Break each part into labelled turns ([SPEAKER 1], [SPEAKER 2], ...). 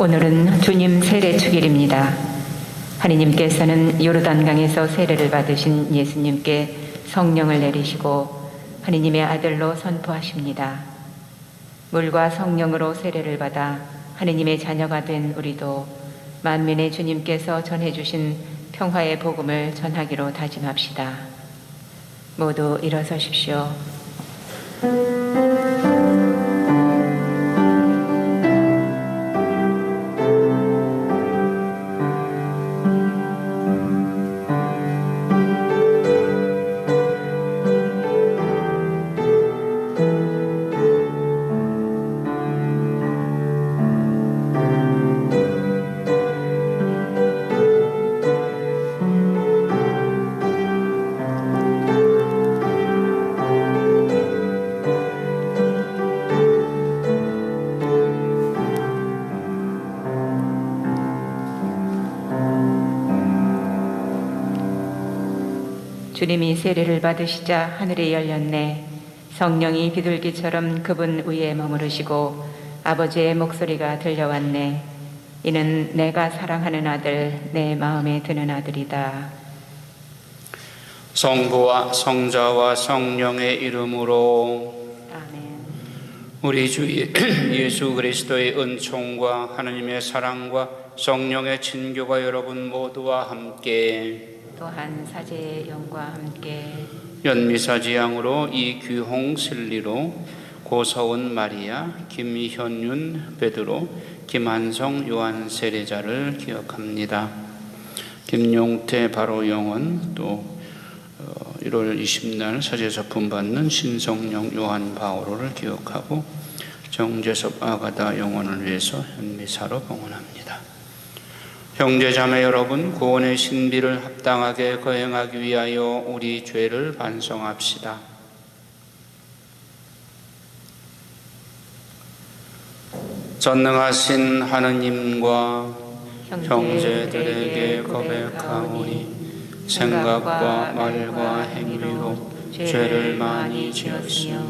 [SPEAKER 1] 오늘은 주님 세례 축일입니다. 하느님께서는 요르단강에서 세례를 받으신 예수님께 성령을 내리시고 하느님의 아들로 선포하십니다. 물과 성령으로 세례를 받아 하느님의 자녀가 된 우리도 만민의 주님께서 전해주신 평화의 복음을 전하기로 다짐합시다. 모두 일어서십시오. 주님이 세례를 받으시자 하늘이 열렸네. 성령이 비둘기처럼 그분 위에 머무르시고 아버지의 목소리가 들려왔네. 이는 내가 사랑하는 아들, 내 마음에 드는 아들이다.
[SPEAKER 2] 성부와 성자와 성령의 이름으로
[SPEAKER 1] 아멘.
[SPEAKER 2] 우리 주 예수 그리스도의 은총과 하느님의 사랑과 성령의 친교가 여러분 모두와 함께
[SPEAKER 1] 또한 사제의 영과 함께
[SPEAKER 2] 연미사지양으로 이규홍 슬리로 고서은 마리아 김현윤 베드로 김한성 요한 세례자를 기억합니다. 김용태 바로 영원 또 1월 20날 사제서품 받는 신성령 요한 바오로를 기억하고 정재섭 아가다 영원을 위해서 현미사로 봉헌합니다. 형제자매 여러분, 구원의 신비를 합당하게 거행하기 위하여 우리 죄를 반성합시다. 전능하신 하느님과 형제들에게 고백하오니 생각과 말과 행위로 죄를 많이 지었으며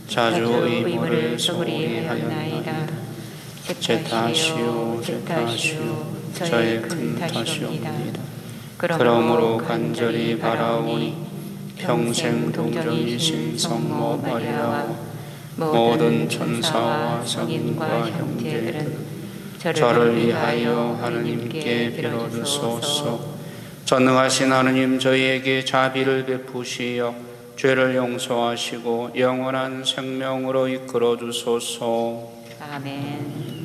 [SPEAKER 2] 자주 의무를 소홀히 하였나이다. 제 탓이요 저의 큰 탓이옵니다. 그러므로 간절히 바라오니 평생 동정이신 성모 마리아와 모든 천사와 성인과 형제들은 저를 위하여 하느님께 빌어주소서. 전능하신 하느님, 저희에게 자비를 베푸시어 죄를 용서하시고 영원한 생명으로 이끌어 주소서.
[SPEAKER 1] 아멘.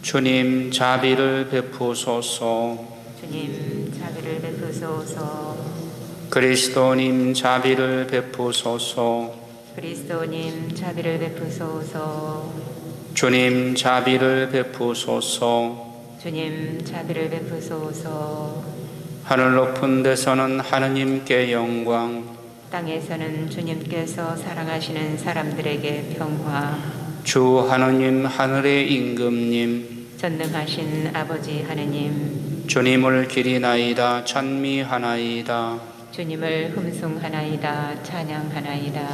[SPEAKER 2] 주님, 자비를 베푸소서.
[SPEAKER 1] 주님, 자비를 베푸소서.
[SPEAKER 2] 그리스도님, 자비를 베푸소서.
[SPEAKER 1] 그리스도님, 자비를 베푸소서.
[SPEAKER 2] 주님, 자비를 베푸소서.
[SPEAKER 1] 주님, 자비를 베푸소서.
[SPEAKER 2] 하늘 높은 데서는 하느님께 영광,
[SPEAKER 1] 땅에서는 주님께서 사랑하시는 사람들에게 평화.
[SPEAKER 2] 주 하느님, 하늘의 임금님,
[SPEAKER 1] 전능하신 아버지 하느님,
[SPEAKER 2] 주님을 기리나이다 찬미하나이다.
[SPEAKER 1] 주님을 흠숭하나이다 찬양하나이다.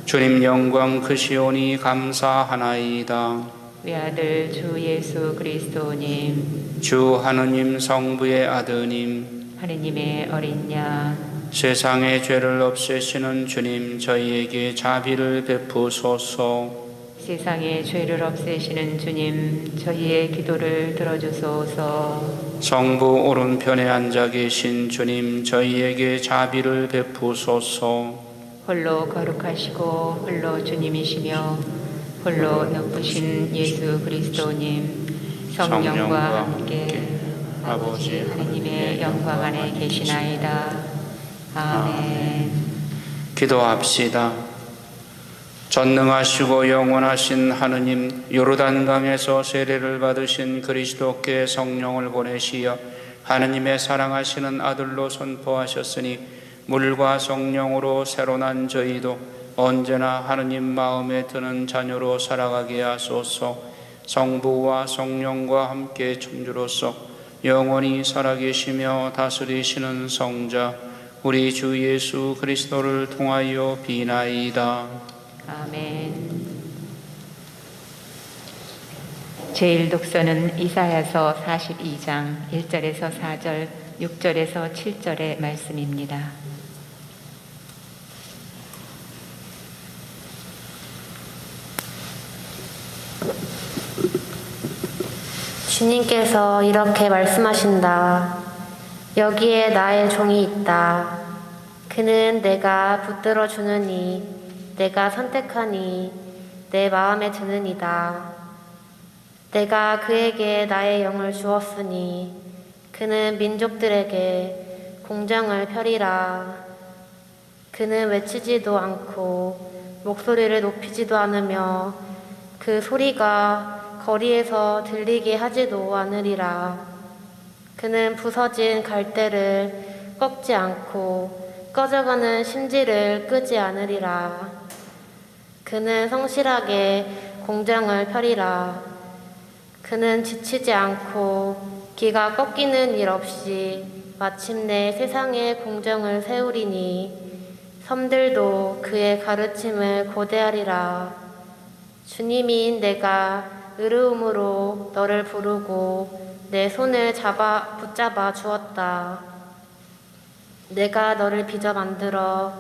[SPEAKER 2] 주님 영광 크시오니 감사하나이다.
[SPEAKER 1] 외아들 주 예수 그리스도님,
[SPEAKER 2] 주 하느님 성부의 아드님,
[SPEAKER 1] 하느님의 어린 양,
[SPEAKER 2] 세상의 죄를 없애시는 주님, 저희에게 자비를 베푸소서.
[SPEAKER 1] 세상의 죄를 없애시는 주님, 저희의 기도를 들어주소서.
[SPEAKER 2] 성부 오른편에 앉아 계신 주님, 저희에게 자비를 베푸소서.
[SPEAKER 1] 홀로 거룩하시고 홀로 주님이시며 홀로 높으신 예수 그리스도님, 성령과 함께 아버지 하느님의 영광 안에 계시나이다. 아멘.
[SPEAKER 2] 기도합시다. 전능하시고 영원하신 하느님, 요르단강에서 세례를 받으신 그리스도께 성령을 보내시어 하느님의 사랑하시는 아들로 선포하셨으니 물과 성령으로 새로 난 저희도 언제나 하느님 마음에 드는 자녀로 살아가게 하소서. 성부와 성령과 함께 천주로서 영원히 살아계시며 다스리시는 성자 우리 주 예수 그리스도를 통하여 비나이다.
[SPEAKER 1] 아멘. 제1독서는 이사야서 42장 1절에서 4절, 6절에서 7절의 말씀입니다.
[SPEAKER 3] 주님께서 이렇게 말씀하신다. 여기에 나의 종이 있다. 그는 내가 붙들어 주느니, 내가 선택하니, 내 마음에 드느니다. 내가 그에게 나의 영을 주었으니, 그는 민족들에게 공정을 펴리라. 그는 외치지도 않고 목소리를 높이지도 않으며 그 소리가 거리에서 들리게 하지도 않으리라. 그는 부서진 갈대를 꺾지 않고 꺼져가는 심지를 끄지 않으리라. 그는 성실하게 공정을 펴리라. 그는 지치지 않고 기가 꺾이는 일 없이 마침내 세상에 공정을 세우리니 섬들도 그의 가르침을 고대하리라. 주님인 내가 의로움으로 너를 부르고 내 손을 붙잡아 주었다. 내가 너를 빚어 만들어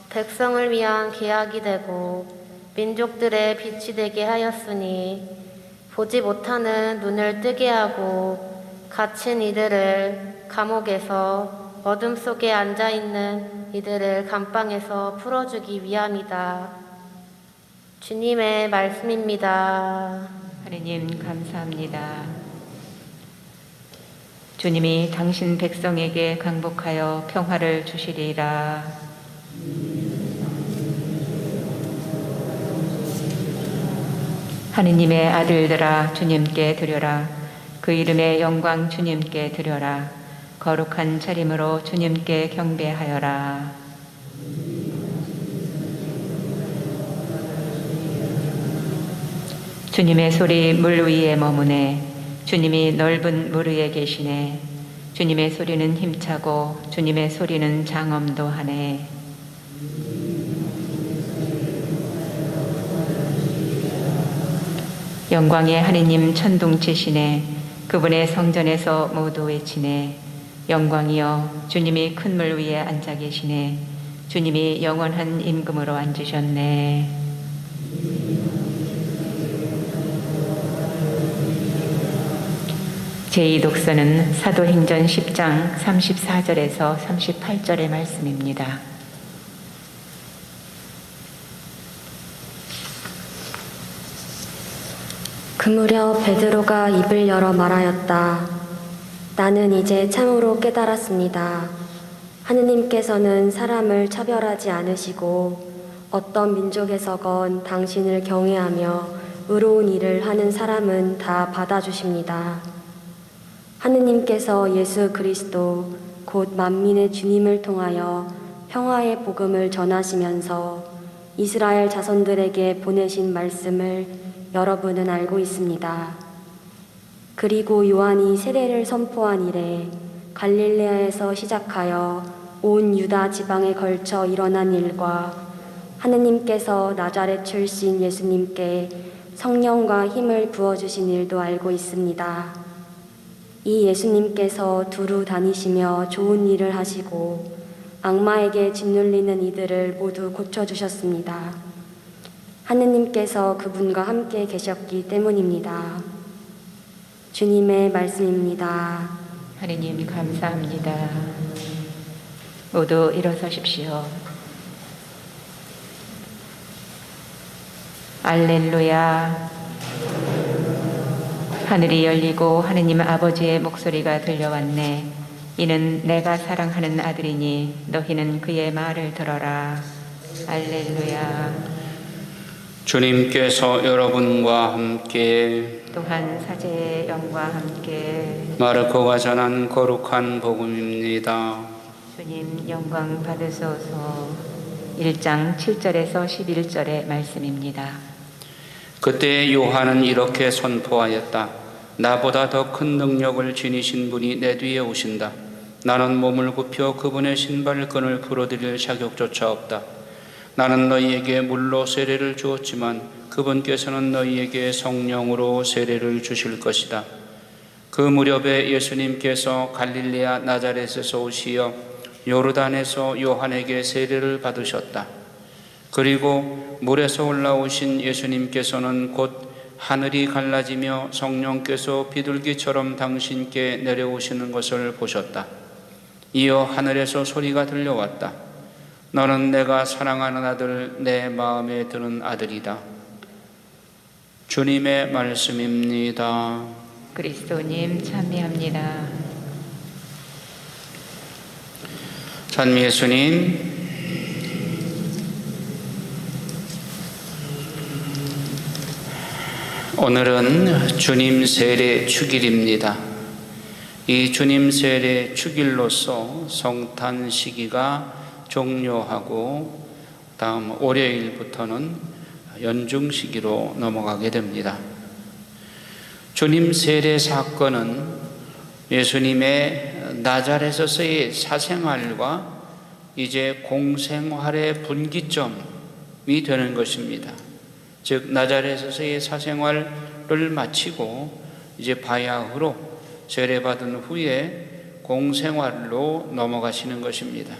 [SPEAKER 3] 백성을 위한 계약이 되고 민족들의 빛이 되게 하였으니 보지 못하는 눈을 뜨게 하고 갇힌 이들을 감옥에서 어둠 속에 앉아있는 이들을 감방에서 풀어주기 위함이다. 주님의 말씀입니다.
[SPEAKER 1] 하느님 감사합니다. 주님이 당신 백성에게 강복하여 평화를 주시리라. 하느님의 아들들아 주님께 드려라. 그 이름의 영광 주님께 드려라. 거룩한 차림으로 주님께 경배하여라. 주님의 소리 물 위에 머무네. 주님이 넓은 물 위에 계시네. 주님의 소리는 힘차고 주님의 소리는 장엄도 하네. 영광의 하느님 천둥치시네. 그분의 성전에서 모두 외치네. 영광이여 주님이 큰 물 위에 앉아 계시네. 주님이 영원한 임금으로 앉으셨네. 제2독서는 사도행전 10장 34절에서 38절의 말씀입니다.
[SPEAKER 4] 그 무렵 베드로가 입을 열어 말하였다. 나는 이제 참으로 깨달았습니다. 하느님께서는 사람을 차별하지 않으시고 어떤 민족에서건 당신을 경외하며 의로운 일을 하는 사람은 다 받아주십니다. 하느님께서 예수 그리스도 곧 만민의 주님을 통하여 평화의 복음을 전하시면서 이스라엘 자손들에게 보내신 말씀을 여러분은 알고 있습니다. 그리고 요한이 세례를 선포한 이래 갈릴레아에서 시작하여 온 유다 지방에 걸쳐 일어난 일과 하느님께서 나자렛 출신 예수님께 성령과 힘을 부어주신 일도 알고 있습니다. 이 예수님께서 두루 다니시며 좋은 일을 하시고 악마에게 짓눌리는 이들을 모두 고쳐주셨습니다. 하느님께서 그분과 함께 계셨기 때문입니다. 주님의 말씀입니다.
[SPEAKER 1] 하느님 감사합니다. 모두 일어서십시오. 알렐루야. 하늘이 열리고 하느님 아버지의 목소리가 들려왔네. 이는 내가 사랑하는 아들이니 너희는 그의 말을 들어라. 알렐루야.
[SPEAKER 2] 주님께서 여러분과 함께
[SPEAKER 1] 또한 사제의 영과 함께
[SPEAKER 2] 마르코가 전한 거룩한 복음입니다.
[SPEAKER 1] 주님 영광 받으소서. 1장 7절에서 11절의 말씀입니다.
[SPEAKER 2] 그때 요한은 이렇게 선포하였다. 나보다 더 큰 능력을 지니신 분이 내 뒤에 오신다. 나는 몸을 굽혀 그분의 신발끈을 풀어드릴 자격조차 없다. 나는 너희에게 물로 세례를 주었지만 그분께서는 너희에게 성령으로 세례를 주실 것이다. 그 무렵에 예수님께서 갈릴레아 나자렛에서 오시어 요르단에서 요한에게 세례를 받으셨다. 그리고 물에서 올라오신 예수님께서는 곧 하늘이 갈라지며 성령께서 비둘기처럼 당신께 내려오시는 것을 보셨다. 이어 하늘에서 소리가 들려왔다. 너는 내가 사랑하는 아들, 내 마음에 드는 아들이다. 주님의 말씀입니다.
[SPEAKER 1] 그리스도님 참여합니다.
[SPEAKER 2] 찬미 예수님, 오늘은 주님 세례 축일입니다. 이 주님 세례 축일로서 성탄 시기가 종료하고 다음 월요일부터는 연중 시기로 넘어가게 됩니다. 주님 세례 사건은 예수님의 나자렛에서의 사생활과 이제 공생활의 분기점이 되는 것입니다. 즉 나자렛에서의 사생활을 마치고 이제 바야흐로 세례받은 후에 공생활로 넘어가시는 것입니다.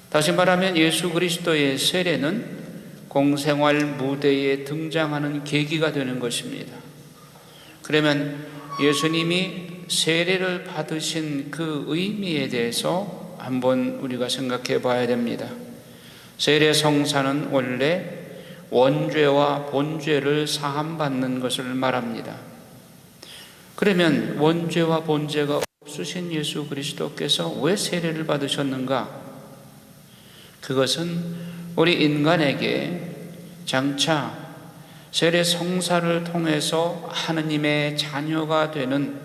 [SPEAKER 2] 다시 말하면 예수 그리스도의 세례는 공생활 무대에 등장하는 계기가 되는 것입니다. 그러면 예수님이 세례를 받으신 그 의미에 대해서 한번 우리가 생각해 봐야 됩니다. 세례 성사는 원래 원죄와 본죄를 사함받는 것을 말합니다. 그러면 원죄와 본죄가 없으신 예수 그리스도께서 왜 세례를 받으셨는가? 그것은 우리 인간에게 장차 세례 성사를 통해서 하느님의 자녀가 되는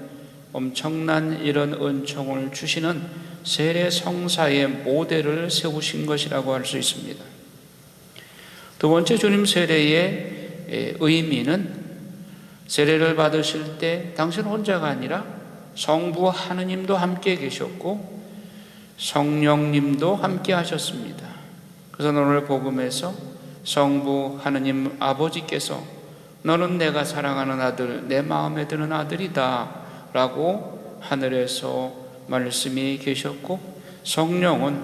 [SPEAKER 2] 엄청난 이런 은총을 주시는 세례 성사의 모델을 세우신 것이라고 할 수 있습니다. 두 번째 주님 세례의 의미는 세례를 받으실 때 당신 혼자가 아니라 성부 하느님도 함께 계셨고 성령님도 함께 하셨습니다. 그래서 오늘 복음에서 성부 하느님 아버지께서 너는 내가 사랑하는 아들, 내 마음에 드는 아들이다 라고 하늘에서 말씀이 계셨고, 성령은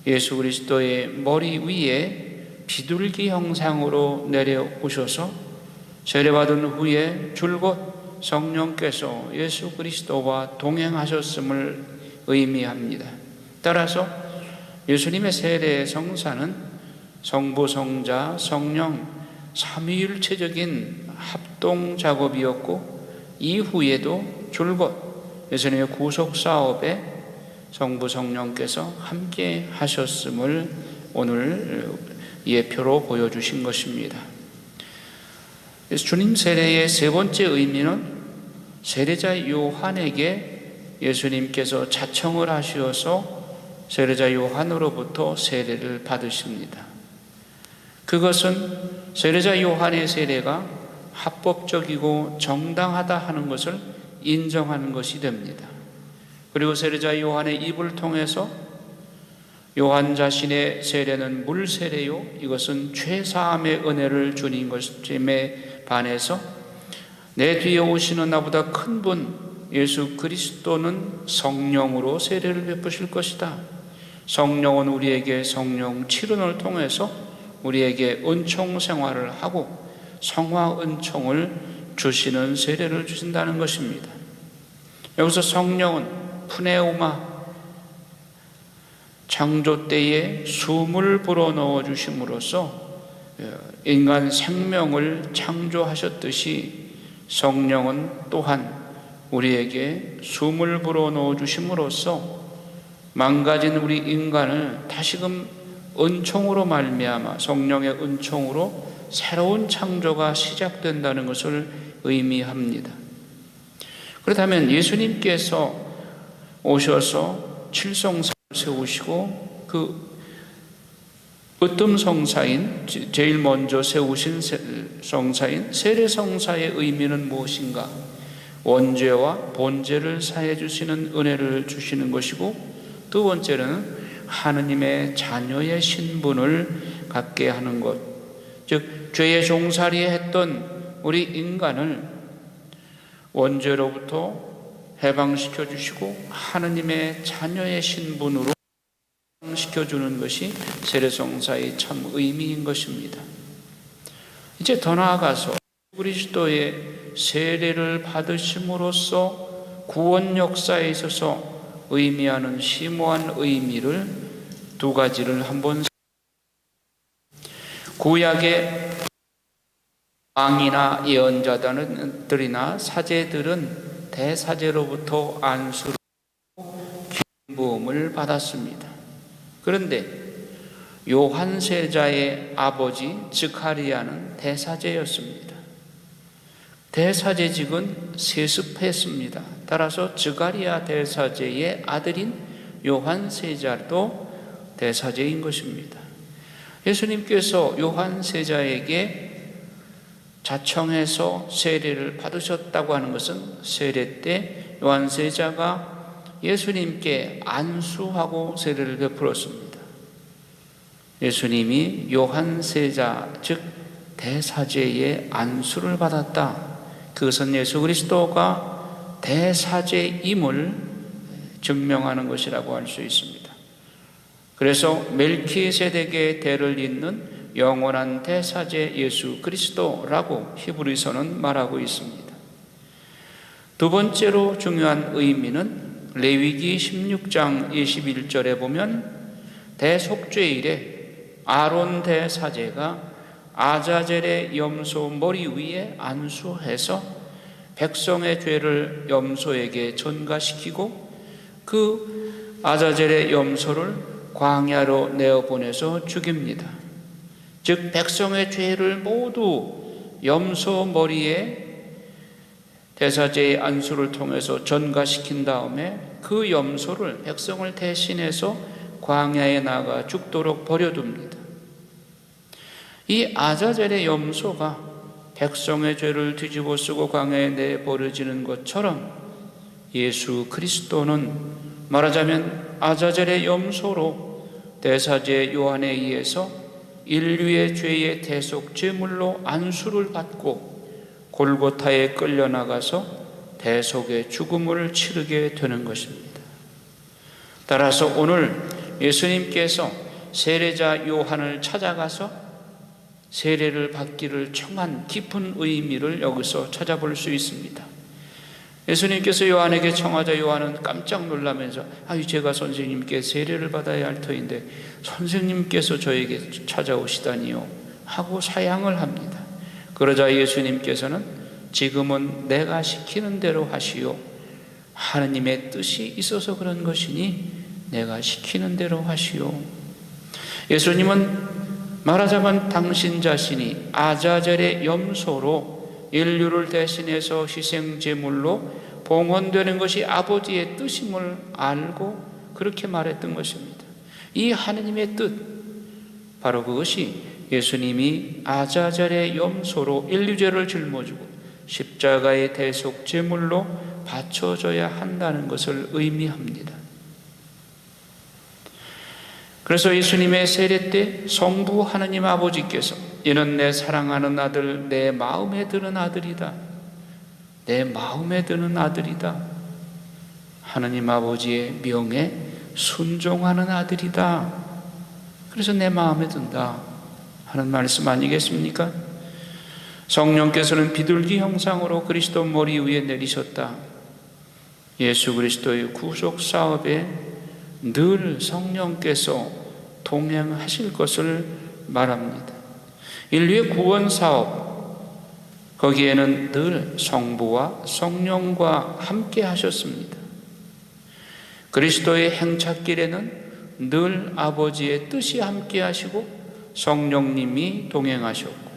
[SPEAKER 2] 예수 그리스도의 머리 위에 비둘기 형상으로 내려오셔서 세례받은 후에 줄곧 성령께서 예수 그리스도와 동행하셨음을 의미합니다. 따라서 예수님의 세례 성사는 성부, 성자, 성령 삼위일체적인 합동 작업이었고, 이후에도 줄곧 예수님의 구속 사업에 성부, 성령께서 함께 하셨음을 오늘 예표로 보여주신 것입니다. 주님 세례의 세 번째 의미는 세례자 요한에게 예수님께서 자청을 하시어서 세례자 요한으로부터 세례를 받으십니다. 그것은 세례자 요한의 세례가 합법적이고 정당하다 하는 것을 인정하는 것이 됩니다. 그리고 세례자 요한의 입을 통해서 요한 자신의 세례는 물세례요, 이것은 죄사함의 은혜를 주는 것임에 반해서 내 뒤에 오시는 나보다 큰 분 예수 그리스도는 성령으로 세례를 베푸실 것이다. 성령은 우리에게 성령 치륜을 통해서 우리에게 은총 생활을 하고 성화 은총을 주시는 세례를 주신다는 것입니다. 여기서 성령은 푸네우마, 창조 때에 숨을 불어넣어 주심으로써 인간 생명을 창조하셨듯이 성령은 또한 우리에게 숨을 불어넣어 주심으로써 망가진 우리 인간을 다시금 은총으로 말미암아 성령의 은총으로 새로운 창조가 시작된다는 것을 의미합니다. 그렇다면 예수님께서 오셔서 칠성사를 세우시고 그 으뜸 성사인, 제일 먼저 세우신 성사인 세례성사의 의미는 무엇인가? 원죄와 본죄를 사해 주시는 은혜를 주시는 것이고, 두 번째는 하느님의 자녀의 신분을 갖게 하는 것, 즉 죄의 종살이에 했던 우리 인간을 원죄로부터 해방시켜 주시고 하느님의 자녀의 신분으로 시켜주는 것이 세례성사의 참 의미인 것입니다. 이제 더 나아가서 그리스도의 세례를 받으심으로써 구원 역사에 있어서 의미하는 심오한 의미를 두 가지를 한번, 구약의 왕이나 예언자들이나 사제들은 대사제로부터 안수로 기름 부음을 받았습니다. 그런데 요한 세자의 아버지 스가랴는 대사제였습니다. 대사제직은 세습했습니다. 따라서 스가랴 대사제의 아들인 요한 세자도 대사제인 것입니다. 예수님께서 요한 세자에게 자청해서 세례를 받으셨다고 하는 것은 세례 때 요한 세자가 예수님께 안수하고 세례를 베풀었습니다. 예수님이 요한 세자 즉 대사제의 안수를 받았다. 그것은 예수 그리스도가 대사제임을 증명하는 것이라고 할 수 있습니다. 그래서 멜키세덱의 대를 잇는 영원한 대사제 예수 그리스도라고 히브리서는 말하고 있습니다. 두 번째로 중요한 의미는 레위기 16장 21절에 보면 대속죄일에 아론 대사제가 아자젤의 염소 머리 위에 안수해서 백성의 죄를 염소에게 전가시키고 그 아자젤의 염소를 광야로 내어보내서 죽입니다. 즉 백성의 죄를 모두 염소 머리에 대사제의 안수를 통해서 전가시킨 다음에 그 염소를 백성을 대신해서 광야에 나가 죽도록 버려둡니다. 이 아자젤의 염소가 백성의 죄를 뒤집어 쓰고 광야에 내버려지는 것처럼 예수 그리스도는 말하자면 아자젤의 염소로 대사제 요한에 의해서 인류의 죄의 대속 제물로 안수를 받고 골고타에 끌려나가서 대속의 죽음을 치르게 되는 것입니다. 따라서 오늘 예수님께서 세례자 요한을 찾아가서 세례를 받기를 청한 깊은 의미를 여기서 찾아볼 수 있습니다. 예수님께서 요한에게 청하자 요한은 깜짝 놀라면서 제가 선생님께 세례를 받아야 할 터인데 선생님께서 저에게 찾아오시다니요 하고 사양을 합니다. 그러자 예수님께서는 지금은 내가 시키는 대로 하시오. 하느님의 뜻이 있어서 그런 것이니 내가 시키는 대로 하시오. 예수님은 말하자면 당신 자신이 아자젤의 염소로 인류를 대신해서 희생제물로 봉헌되는 것이 아버지의 뜻임을 알고 그렇게 말했던 것입니다. 이 하느님의 뜻, 바로 그것이 예수님이 아자젤의 염소로 인류죄를 짊어지고 십자가의 대속제물로 바쳐져야 한다는 것을 의미합니다. 그래서 예수님의 세례 때 성부 하느님 아버지께서 이는 내 사랑하는 아들, 내 마음에 드는 아들이다. 내 마음에 드는 아들이다. 하느님 아버지의 명에 순종하는 아들이다. 그래서 내 마음에 든다 하는 말씀 아니겠습니까? 성령께서는 비둘기 형상으로 그리스도 머리 위에 내리셨다. 예수 그리스도의 구속 사업에 늘 성령께서 동행하실 것을 말합니다. 인류의 구원 사업, 거기에는 늘 성부와 성령과 함께 하셨습니다. 그리스도의 행착길에는 늘 아버지의 뜻이 함께 하시고 성령님이 동행하셨고,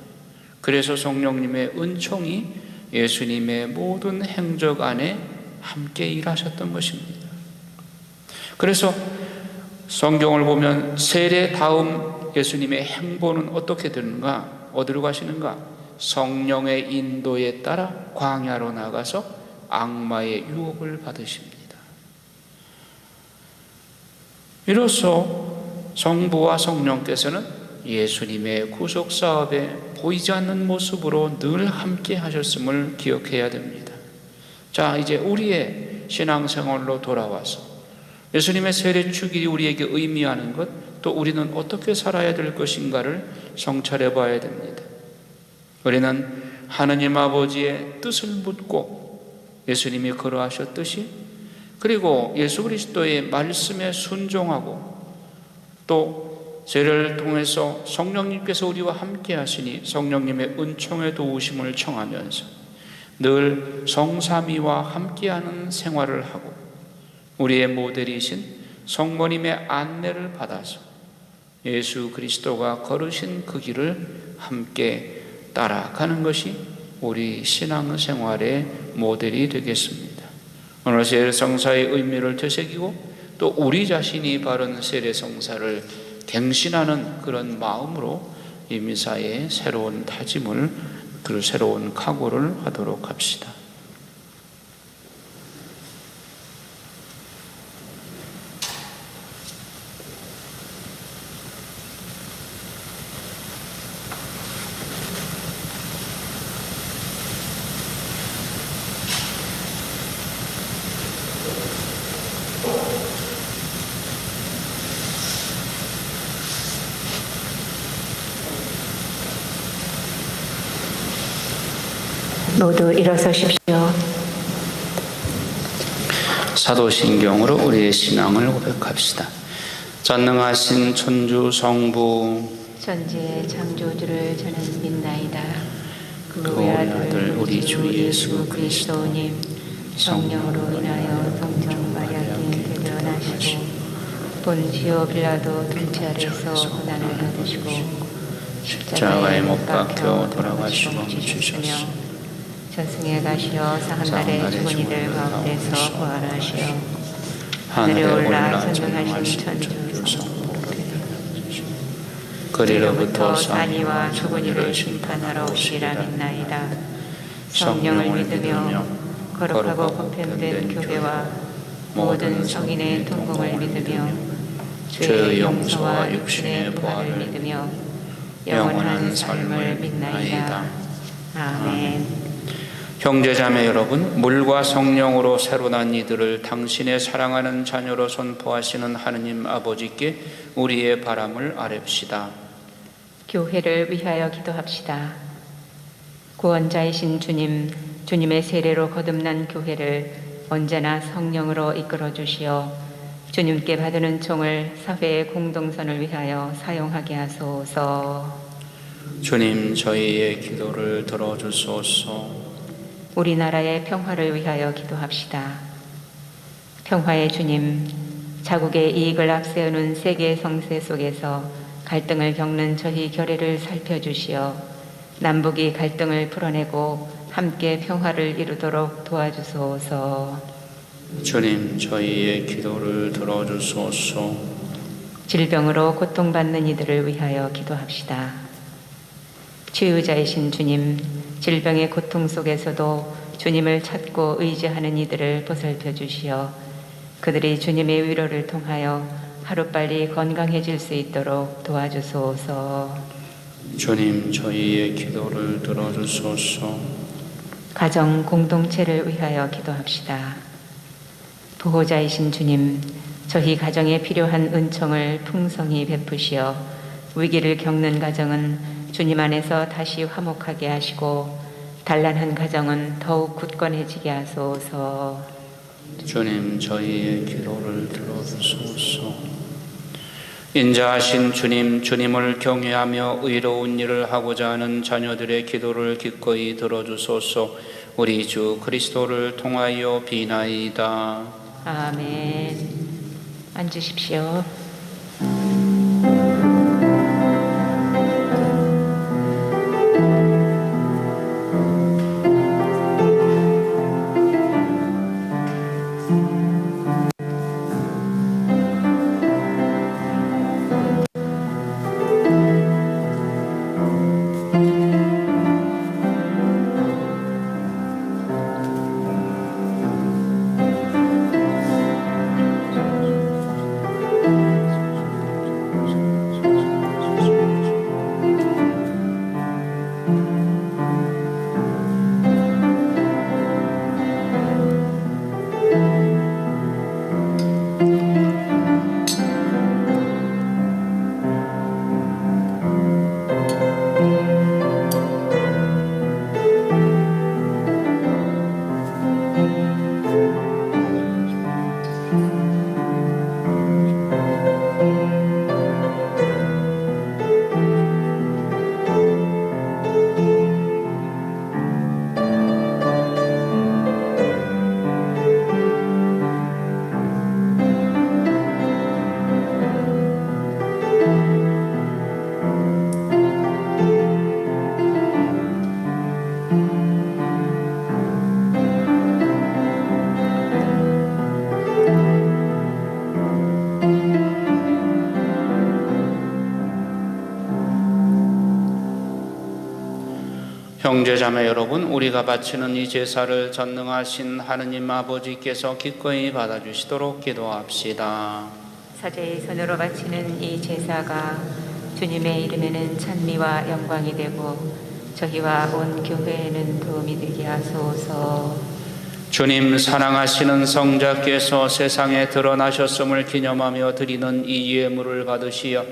[SPEAKER 2] 그래서 성령님의 은총이 예수님의 모든 행적 안에 함께 일하셨던 것입니다. 그래서 성경을 보면 세례 다음 예수님의 행보는 어떻게 되는가? 어디로 가시는가? 성령의 인도에 따라 광야로 나가서 악마의 유혹을 받으십니다. 이로써 성부와 성령께서는 예수님의 구속 사업에 보이지 않는 모습으로 늘 함께 하셨음을 기억해야 됩니다. 자, 이제 우리의 신앙생활로 돌아와서 예수님의 세례 축일이 우리에게 의미하는 것, 또 우리는 어떻게 살아야 될 것인가를 성찰해 봐야 됩니다. 우리는 하느님 아버지의 뜻을 묻고 예수님이 그러하셨듯이, 그리고 예수 그리스도의 말씀에 순종하고, 또 세례를 통해서 성령님께서 우리와 함께 하시니 성령님의 은총의 도우심을 청하면서 늘 성삼위와 함께하는 생활을 하고, 우리의 모델이신 성모님의 안내를 받아서 예수 그리스도가 걸으신 그 길을 함께 따라가는 것이 우리 신앙생활의 모델이 되겠습니다. 오늘 세례성사의 의미를 되새기고, 또 우리 자신이 바른 세례성사를 갱신하는 그런 마음으로 이 미사의 새로운 다짐을, 그 새로운 각오를 하도록 합시다.
[SPEAKER 1] 모두 일어서십시오.
[SPEAKER 2] 사도신경으로 우리의 신앙을 고백합시다. 전능하신 천주 성부
[SPEAKER 1] 천지의 창조주를 저는 믿나이다.
[SPEAKER 2] 그
[SPEAKER 1] 그의
[SPEAKER 2] 아들 우리 주 예수
[SPEAKER 1] 그리스도님, 성령으로 인하여 성령 마리아께 태어나시고 본시오 빌라도 둘째 아래서 고난을 받으시고
[SPEAKER 2] 십자가에 못 박혀 돌아가시고 주셨으며
[SPEAKER 1] 전승에 가시어 사한날에 죽은 이들 가운데서 부활하시어
[SPEAKER 2] 하늘에
[SPEAKER 1] 하늘에 올라
[SPEAKER 2] 올라
[SPEAKER 1] 전능하신 천주
[SPEAKER 2] 그리로부터
[SPEAKER 1] 산이와 죽은 이를 심판하러 오시리라 믿나이다. 성령을 믿으며 거룩하고 보편된 교회와 모든 성인의 통공을 믿으며 죄의 용서와 육신의 부활을 믿으며 영원한 삶을 믿나이다. 아멘.
[SPEAKER 2] 형제자매 여러분, 물과 성령으로 새로 난 이들을 당신의 사랑하는 자녀로 선포하시는 하느님 아버지께 우리의 바람을 아뢰읍시다.
[SPEAKER 1] 교회를 위하여 기도합시다. 구원자이신 주님, 주님의 세례로 거듭난 교회를 언제나 성령으로 이끌어 주시어 주님께 받은 은총을 사회의 공동선을 위하여 사용하게 하소서.
[SPEAKER 2] 주님, 저희의 기도를 들어주소서.
[SPEAKER 1] 우리나라의 평화를 위하여 기도합시다. 평화의 주님, 자국의 이익을 앞세우는 세계 성세 속에서 갈등을 겪는 저희 교회를 살펴주시어 남북이 갈등을 풀어내고 함께 평화를 이루도록 도와주소서.
[SPEAKER 2] 주님, 저희의 기도를 들어주소서.
[SPEAKER 1] 질병으로 고통받는 이들을 위하여 기도합시다. 치유자이신 주님, 질병의 고통 속에서도 주님을 찾고 의지하는 이들을 보살펴 주시어 그들이 주님의 위로를 통하여 하루빨리 건강해질 수 있도록 도와주소서.
[SPEAKER 2] 주님, 저희의 기도를 들어주소서.
[SPEAKER 1] 가정 공동체를 위하여 기도합시다. 보호자이신 주님, 저희 가정에 필요한 은총을 풍성히 베푸시어 위기를 겪는 가정은 주님 안에서 다시 화목하게 하시고 단란한 가정은 더욱 굳건해지게 하소서.
[SPEAKER 2] 주님, 저희의 기도를 들어주소서. 인자하신 주님, 주님을 경외하며 의로운 일을 하고자 하는 자녀들의 기도를 기꺼이 들어주소서. 우리 주 그리스도를 통하여 비나이다.
[SPEAKER 1] 아멘. 앉으십시오.
[SPEAKER 2] 형제자매 여러분, 우리가 바치는 이 제사를 전능하신 하느님 아버지께서 기꺼이 받아주시도록 기도합시다.
[SPEAKER 1] 사제의 손으로 바치는 이 제사가 주님의 이름에는 찬미와 영광이 되고 저희와 온 교회에는 도움이 되게 하소서.
[SPEAKER 2] 주님 사랑하시는 성자께서 세상에 드러나셨음을 기념하며 드리는 이 예물을 받으시어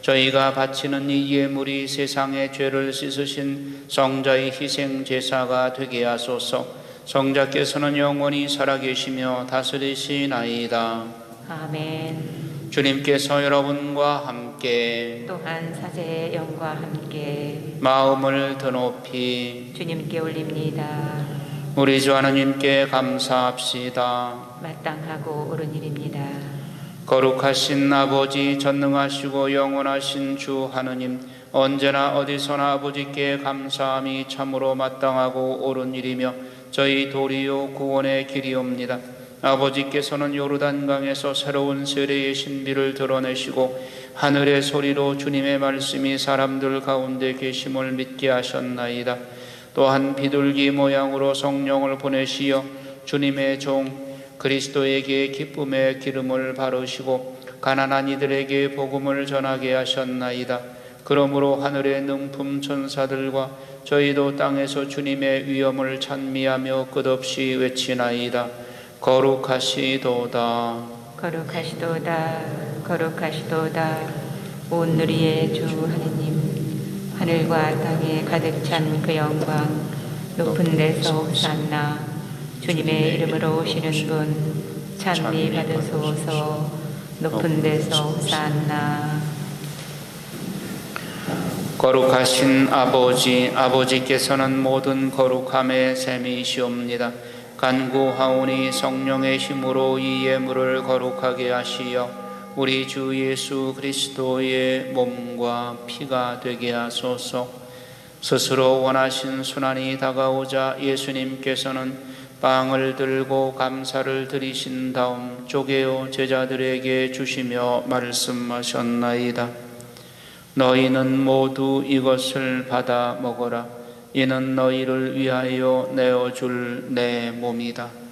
[SPEAKER 2] 저희가 바치는 이 예물이 세상의 죄를 씻으신 성자의 희생 제사가 되게 하소서. 성자께서는 영원히 살아계시며 다스리시나이다.
[SPEAKER 1] 아멘.
[SPEAKER 2] 주님께서 여러분과 함께
[SPEAKER 1] 또한 사제의 영과 함께
[SPEAKER 2] 마음을 드높이
[SPEAKER 1] 주님께 올립니다.
[SPEAKER 2] 우리 주 하나님께 감사합시다.
[SPEAKER 1] 마땅하고 옳은 일입니다.
[SPEAKER 2] 거룩하신 아버지, 전능하시고 영원하신 주 하느님, 언제나 어디서나 아버지께 감사함이 참으로 마땅하고 옳은 일이며 저희 도리요 구원의 길이옵니다. 아버지께서는 요르단강에서 새로운 세례의 신비를 드러내시고 하늘의 소리로 주님의 말씀이 사람들 가운데 계심을 믿게 하셨나이다. 또한 비둘기 모양으로 성령을 보내시어 주님의 종 그리스도에게 기쁨의 기름을 바르시고 가난한 이들에게 복음을 전하게 하셨나이다. 그러므로 하늘의 능품 천사들과 저희도 땅에서 주님의 위엄을 찬미하며 끝없이 외치나이다. 거룩하시도다.
[SPEAKER 1] 거룩하시도다. 거룩하시도다. 온 누리의 주 하느님, 하늘과 땅에 가득 찬 그 영광, 높은 데서 호산나. 주님의 이름으로 오시는 분 찬미 받으소서. 높은 데서 호산나.
[SPEAKER 2] 거룩하신 아버지, 아버지께서는 모든 거룩함의 셈이시옵니다. 간구하오니 성령의 힘으로 이 예물을 거룩하게 하시어 우리 주 예수 그리스도의 몸과 피가 되게 하소서. 스스로 원하신 순환이 다가오자 예수님께서는 빵을 들고 감사를 드리신 다음 쪼개어 제자들에게 주시며 말씀하셨나이다. 너희는 모두 이것을 받아 먹어라. 이는 너희를 위하여 내어줄 내 몸이다.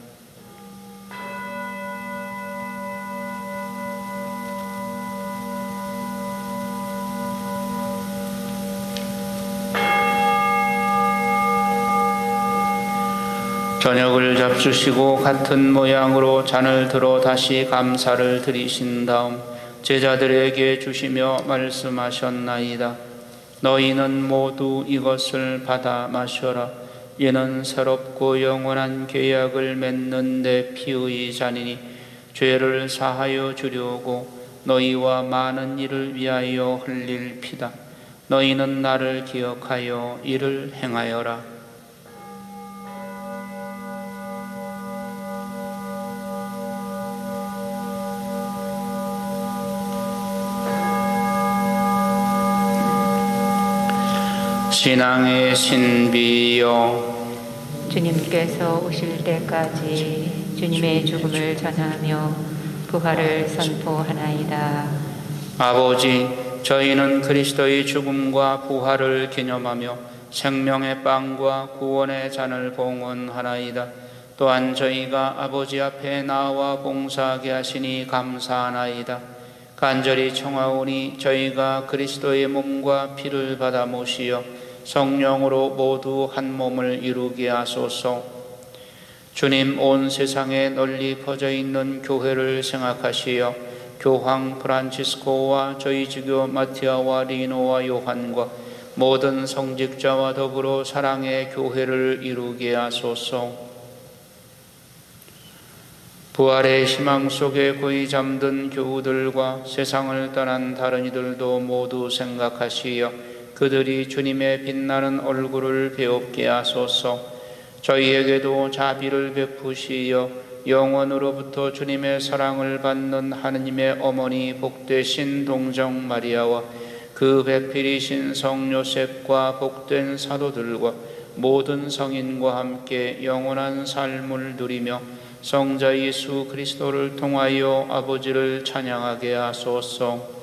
[SPEAKER 2] 저녁을 잡수시고 같은 모양으로 잔을 들어 다시 감사를 드리신 다음 제자들에게 주시며 말씀하셨나이다. 너희는 모두 이것을 받아 마셔라. 이는 새롭고 영원한 계약을 맺는 내 피의 잔이니 죄를 사하여 주려고 너희와 많은 이를 위하여 흘릴 피다. 너희는 나를 기억하여 이를 행하여라. 신앙의 신비여,
[SPEAKER 1] 주님께서 오실 때까지 주님의 죽음을 전하며 부활을 선포하나이다.
[SPEAKER 2] 아버지, 저희는 그리스도의 죽음과 부활을 기념하며 생명의 빵과 구원의 잔을 봉헌하나이다. 또한 저희가 아버지 앞에 나와 봉사하게 하시니 감사하나이다. 간절히 청하오니 저희가 그리스도의 몸과 피를 받아 모시어 성령으로 모두 한 몸을 이루게 하소서. 주님, 온 세상에 널리 퍼져 있는 교회를 생각하시어 교황 프란치스코와 저희 주교 마티아와 리노와 요한과 모든 성직자와 더불어 사랑의 교회를 이루게 하소서. 부활의 희망 속에 고이 잠든 교우들과 세상을 떠난 다른 이들도 모두 생각하시어 그들이 주님의 빛나는 얼굴을 배웁게 하소서. 저희에게도 자비를 베푸시어 영원으로부터 주님의 사랑을 받는 하느님의 어머니 복되신 동정 마리아와 그 배필이신 성 요셉과 복된 사도들과 모든 성인과 함께 영원한 삶을 누리며 성자 예수 그리스도를 통하여 아버지를 찬양하게 하소서.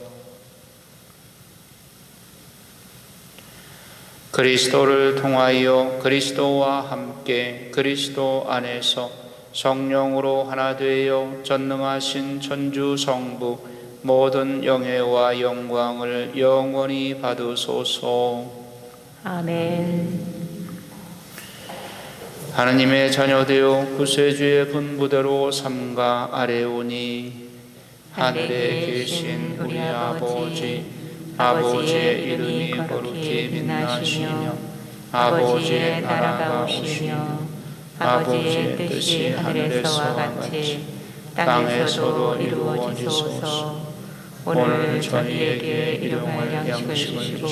[SPEAKER 2] 그리스도를 통하여 그리스도와 함께 그리스도 안에서 성령으로 하나 되어 전능하신 천주 성부 모든 영예와 영광을 영원히 받으소서.
[SPEAKER 1] 아멘.
[SPEAKER 2] 하느님의 자녀되어 구세주의 분부대로 삼가 아뢰오니 하늘에 계신 우리 아버지의 이름이 거룩히 빛나시며 아버지의 나라가 오시며 아버지의 뜻이 하늘에서와 같이 땅에서도 이루어지소서. 오늘 저희에게 일용할 양식을 주시고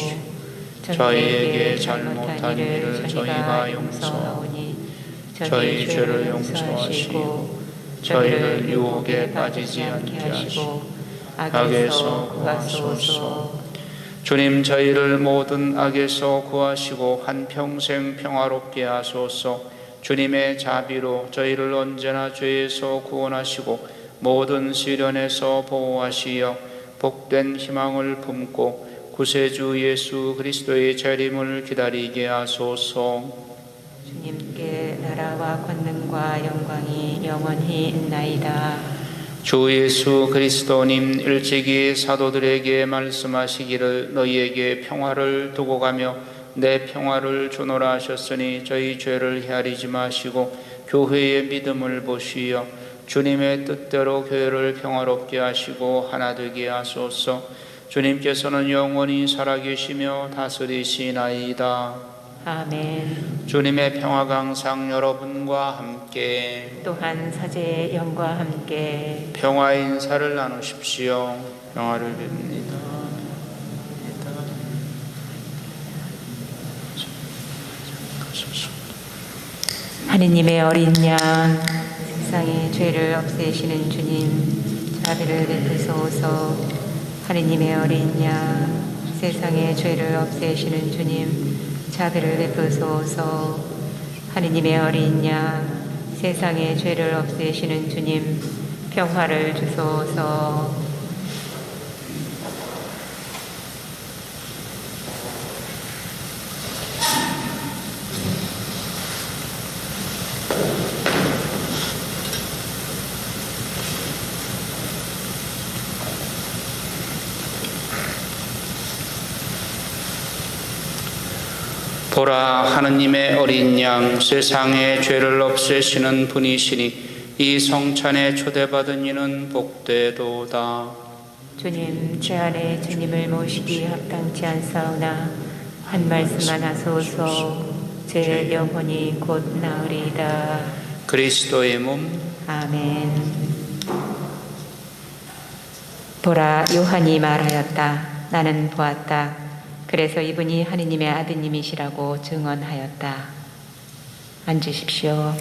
[SPEAKER 2] 저희에게 잘못한 일을 저희가 용서하오니 저희 죄를 용서하시고 저희를 유혹에 빠지지 않게 하시고 악에서 구하소서. 주님, 저희를 모든 악에서 구하시고 한평생 평화롭게 하소서. 주님의 자비로 저희를 언제나 죄에서 구원하시고 모든 시련에서 보호하시어 복된 희망을 품고 구세주 예수 그리스도의 재림을 기다리게 하소서.
[SPEAKER 1] 주님께 나라와 권능과 영광이 영원히 있나이다.
[SPEAKER 2] 주 예수 그리스도님, 일찍이 사도들에게 말씀하시기를 너희에게 평화를 두고 가며 내 평화를 주노라 하셨으니 저희 죄를 헤아리지 마시고 교회의 믿음을 보시어 주님의 뜻대로 교회를 평화롭게 하시고 하나 되게 하소서. 주님께서는 영원히 살아계시며 다스리시나이다.
[SPEAKER 1] 아멘.
[SPEAKER 2] 주님의 평화가 항상 여러분과 함께
[SPEAKER 1] 또한 사제의 영과 함께
[SPEAKER 2] 평화의 인사를 나누십시오. 평화를 빕니다.
[SPEAKER 1] 하느님의 어린 양, 세상의 죄를 없애시는 주님, 자비를 베푸소서. 하느님의 어린 양, 세상의 죄를 없애시는 주님, 자비를 베푸소서. 하느님의 어린 양, 세상의 죄를 없애시는 주님, 평화를 주소서.
[SPEAKER 2] 보라, 하느님의 어린 양, 세상의 죄를 없애시는 분이시니 이 성찬에 초대받은 이는 복되도다.
[SPEAKER 1] 주님, 제 안에 주님을 모시기 합당치 않사오나 한 말씀만 하소서. 제 영혼이 곧 나으리이다.
[SPEAKER 2] 그리스도의 몸.
[SPEAKER 1] 아멘. 보라, 요한이 말하였다. 나는 보았다. 그래서 이분이 하느님의 아드님이시라고 증언하였다. 앉으십시오.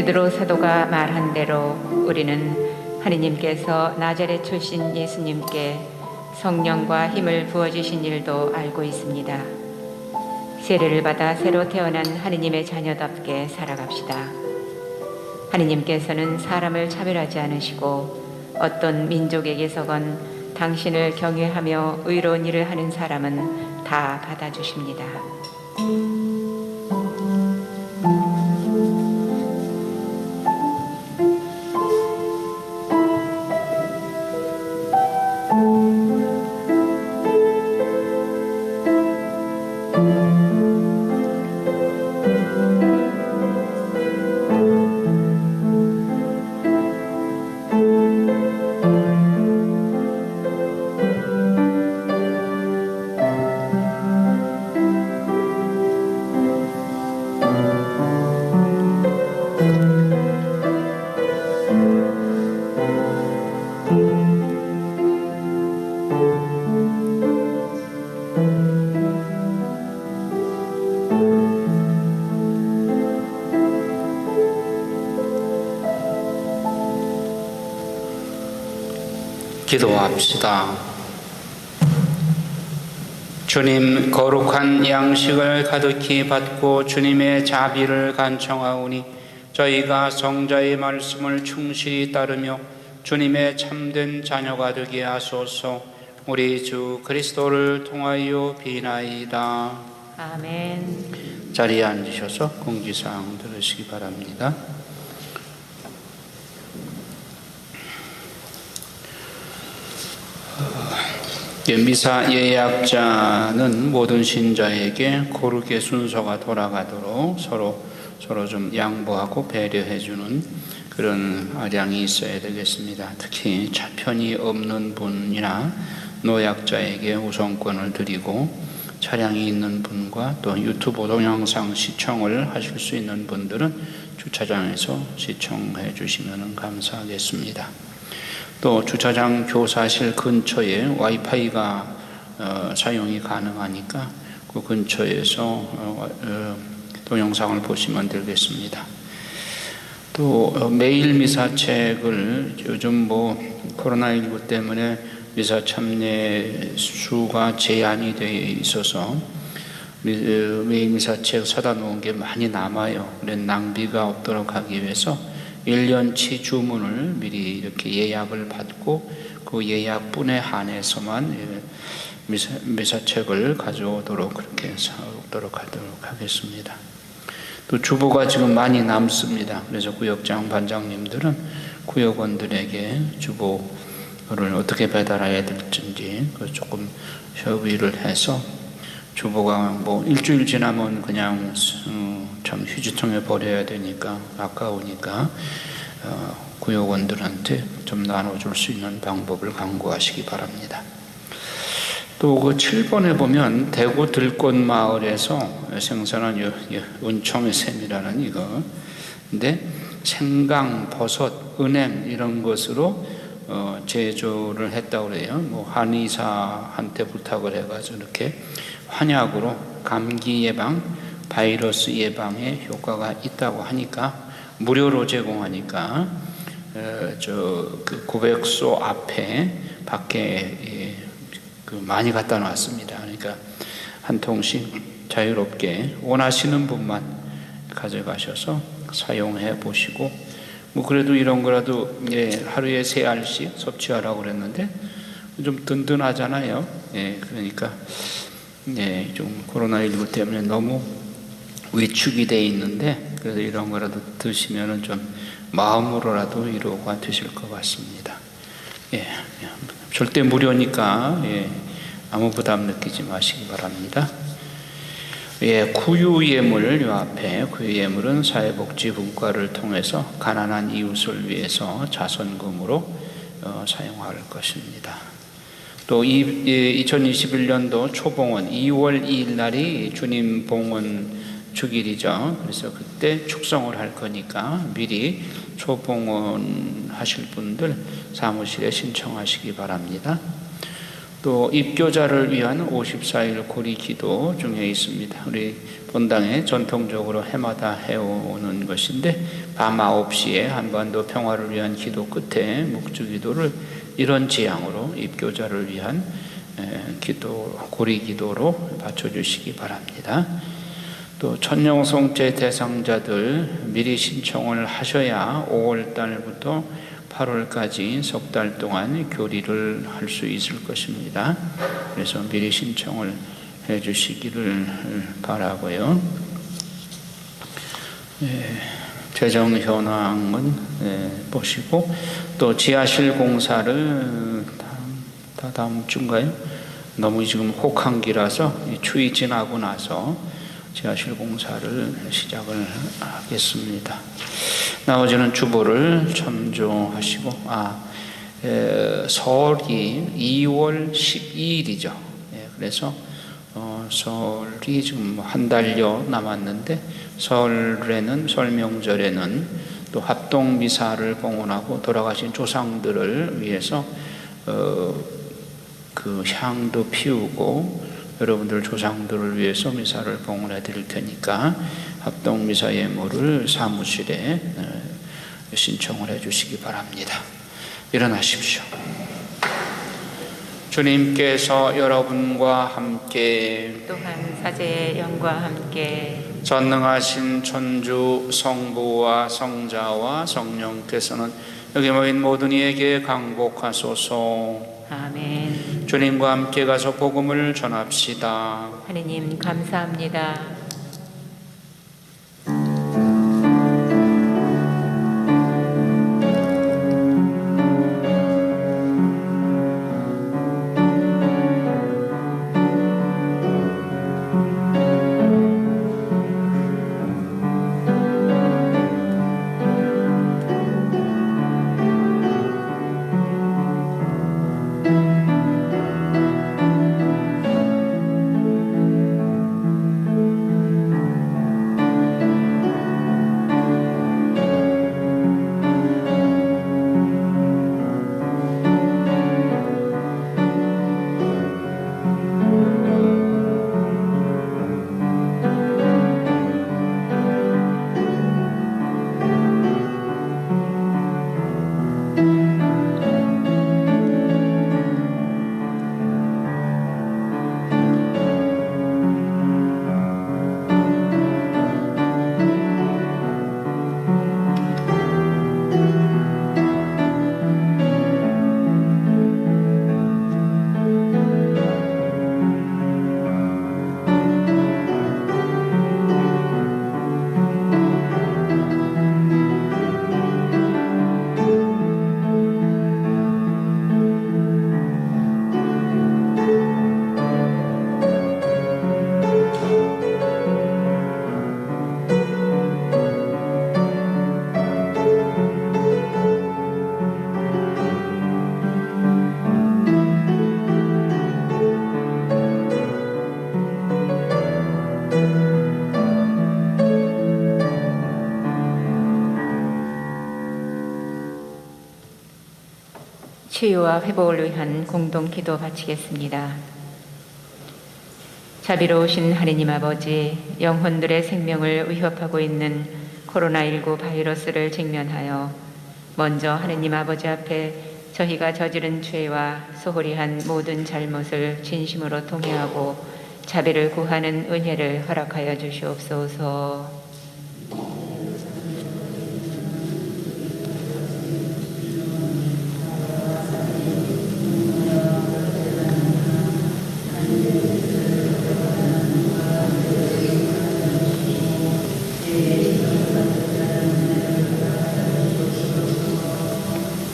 [SPEAKER 1] 베드로 사도가 말한 대로 우리는 하느님께서 나자렛 출신 예수님께 성령과 힘을 부어주신 일도 알고 있습니다. 세례를 받아 새로 태어난 하느님의 자녀답게 살아갑시다. 하느님께서는 사람을 차별하지 않으시고 어떤 민족에게서건 당신을 경외하며 의로운 일을 하는 사람은 다 받아주십니다.
[SPEAKER 2] 기도합시다. 주님, 거룩한 양식을 가득히 받고 주님의 자비를 간청하오니 저희가 성자의 말씀을 충실히 따르며 주님의 참된 자녀가 되게 하소서. 우리 주 그리스도를 통하여 비나이다.
[SPEAKER 1] 아멘.
[SPEAKER 2] 자리에 앉으셔서 공지사항 들으시기 바랍니다. 미사 예약자는 모든 신자에게 고르게 순서가 돌아가도록 서로 좀 양보하고 배려해주는 그런 아량이 있어야 되겠습니다. 특히 차편이 없는 분이나 노약자에게 우선권을 드리고 차량이 있는 분과 또 유튜브 동영상 시청을 하실 수 있는 분들은 주차장에서 시청해 주시면 감사하겠습니다. 또 주차장 교사실 근처에 와이파이가 사용이 가능하니까 그 근처에서 동영상을 보시면 되겠습니다. 또 매일 미사책을 요즘 코로나19 때문에 미사 참여 수가 제한이 되어 있어서 매일 미사책 사다 놓은 게 많이 남아요. 그래서 낭비가 없도록 하기 위해서 1년치 주문을 미리 이렇게 예약을 받고 그 예약분에 한해서만 미사책을 가져오도록 그렇게 사오도록 하도록 하겠습니다. 또 주보가 지금 많이 남습니다. 그래서 구역장 반장님들은 구역원들에게 주보를 어떻게 배달해야 될지 조금 협의를 해서 주보가 일주일 지나면 그냥 참 휴지통에 버려야 되니까 아까우니까 구역원들한테 좀 나눠줄 수 있는 방법을 강구하시기 바랍니다. 또 그 7번에 보면 대구 들꽃마을에서 생산한 은총의 샘이라는 이거 근데 생강, 버섯, 은행 이런 것으로 제조를 했다고 그래요. 한의사한테 부탁을 해가지고 이렇게 환약으로 감기 예방, 바이러스 예방에 효과가 있다고 하니까 무료로 제공하니까 그 고백소 앞에 밖에 많이 갖다 놨습니다. 그러니까 한 통씩 자유롭게 원하시는 분만 가져가셔서 사용해 보시고 그래도 이런 거라도 하루에 3알씩 섭취하라고 그랬는데 좀 든든하잖아요. 그러니까 좀 코로나19 때문에 너무 위축이 돼 있는데 그래도 이런 거라도 드시면은 좀 마음으로라도 위로가 되실 것 같습니다. 절대 무료니까 아무 부담 느끼지 마시기 바랍니다. 구유예물 요 앞에 구유예물은 사회복지분과를 통해서 가난한 이웃을 위해서 자선금으로 사용할 것입니다. 또 2021년도 초봉헌 2월 2일 날이 주님 봉헌 주길이죠. 그래서 그때 축성을 할 거니까 미리 초봉헌 하실 분들 사무실에 신청하시기 바랍니다. 또 입교자를 위한 54일 고리 기도 중에 있습니다. 우리 본당에 전통적으로 해마다 해오는 것인데 밤 9시에 한반도 평화를 위한 기도 끝에 묵주기도를 이런 지향으로 입교자를 위한 기도, 고리 기도로 바쳐주시기 바랍니다. 또 천령송제 대상자들 미리 신청을 하셔야 5월 달부터 8월까지 석 달 동안 교리를 할 수 있을 것입니다. 그래서 미리 신청을 해 주시기를 바라고요. 재정 현황은 보시고 또 지하실 공사를 다음 주인가요? 너무 지금 혹한기라서 추위 지나고 나서 지하실 공사를 시작을 하겠습니다. 나머지는 주보를 참조하시고 설이 2월 12일이죠. 그래서 설이 지금 한 달여 남았는데 설에는 설명절에는 또 합동 미사를 봉헌하고 돌아가신 조상들을 위해서 그 향도 피우고 여러분들 조상들을 위해서 미사를 봉헌해 드릴 테니까 합동 미사 예물을 사무실에 신청을 해 주시기 바랍니다. 일어나십시오. 주님께서 여러분과 함께
[SPEAKER 1] 또한 사제의 영과 함께
[SPEAKER 2] 전능하신 천주 성부와 성자와 성령께서는 여기 모인 모든 이에게 강복하소서.
[SPEAKER 1] 아멘.
[SPEAKER 2] 주님과 함께 가서 복음을 전합시다.
[SPEAKER 1] 하느님 감사합니다. 치유와 회복을 위한 공동 기도 바치겠습니다. 자비로우신 하느님 아버지, 영혼들의 생명을 위협하고 있는 코로나19 바이러스를 직면하여 먼저 하느님 아버지 앞에 저희가 저지른 죄와 소홀히 한 모든 잘못을 진심으로 통회하고 자비를 구하는 은혜를 허락하여 주시옵소서.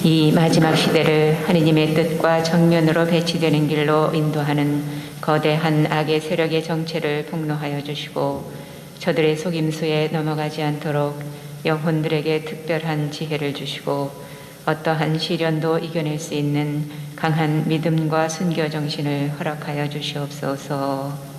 [SPEAKER 1] 이 마지막 시대를 하느님의 뜻과 정면으로 배치되는 길로 인도하는 거대한 악의 세력의 정체를 폭로하여 주시고 저들의 속임수에 넘어가지 않도록 영혼들에게 특별한 지혜를 주시고 어떠한 시련도 이겨낼 수 있는 강한 믿음과 순교 정신을 허락하여 주시옵소서.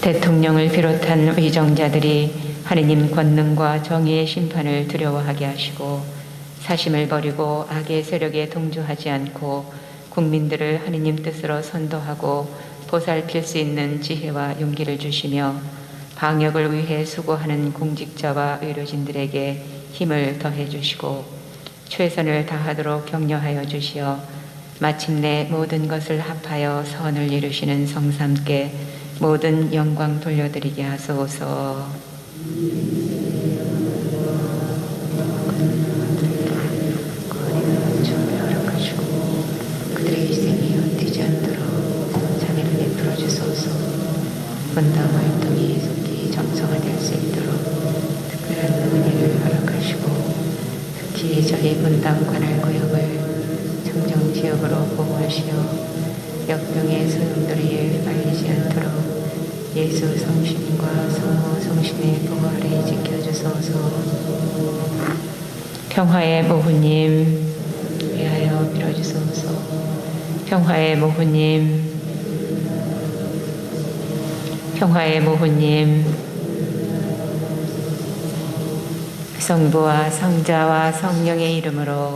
[SPEAKER 1] 대통령을 비롯한 위정자들이 하느님 권능과 정의의 심판을 두려워하게 하시고 사심을 버리고 악의 세력에 동조하지 않고 국민들을 하느님 뜻으로 선도하고 보살필 수 있는 지혜와 용기를 주시며 방역을 위해 수고하는 공직자와 의료진들에게 힘을 더해 주시고 최선을 다하도록 격려하여 주시어 마침내 모든 것을 합하여 선을 이루시는 성삼께 모든 영광 돌려드리게 하소서. 그들의 희생이 헛되지 않도록 자비를 베풀어 주소서. 분당 활동이 속히 정상화될 수 있도록 특별한 은혜를 허락하시고 특히 저희 분당 관할 구역을 청정 지역으로 보호하시어 역병의 소용돌이에 휘말리지 않도록 예수 성신과 성모 성신의 보호 아래 지켜주소서. 평화의 모후님 위하여 빌어주소서. 평화의 모후님, 평화의 모후님, 성부와 성자와 성령의 이름으로